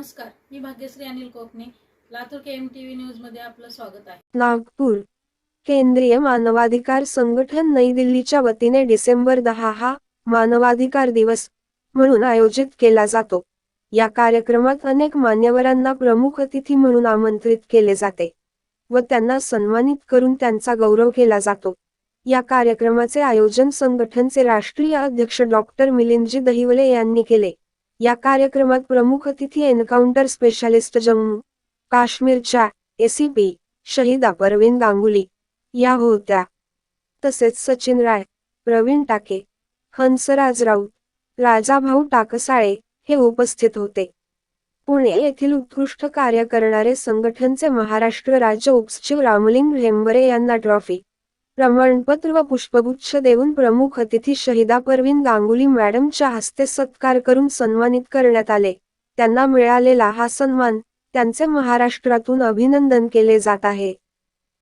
नमस्कार, मी भाग्यश्री अनिल कोकणे. Latur KMTV news मध्ये आपलं स्वागत आहे. नागपूर केंद्रीय मानवाधिकार संघटन नई दिल्लीच्या वतीने डिसेंबर 10 हा मानवाधिकार दिवस म्हणून आयोजित केला जातो. या कार्यक्रमात अनेक मान्यवरांना प्रमुख अतिथी म्हणून आमंत्रित केले जाते व त्यांना सन्मानित करून त्यांचा गौरव केला जातो. या कार्यक्रमाचे आयोजन संघटनचे राष्ट्रीय अध्यक्ष डॉक्टर मिलिंदजी दहिवले यांनी केले. या कार्यक्रमात प्रमुख अतिथी एन्काउंटर स्पेशालिस्ट जम्मू काश्मीरच्या ACP शहीदा परवीन गांगुली या होत्या. तसेच सचिन राय, प्रवीण टाके, हंसराज राऊत, राजाभाऊ टाकसाळे हे उपस्थित होते. पुणे येथील उत्कृष्ट कार्य करणारे संघटनचे महाराष्ट्र राज्य उपसचिव रामलिंग हेंबरे यांना ट्रॉफी, प्रमाणपत्र व पुष्पगुच्छ देऊन प्रमुख अतिथी शहीदा परवीन गांगुली मॅडमच्या हस्ते सत्कार करून सन्मानित करण्यात आले. त्यांना मिळालेला हा सन्मान त्यांचे महाराष्ट्रातून अभिनंदन केले जात आहे.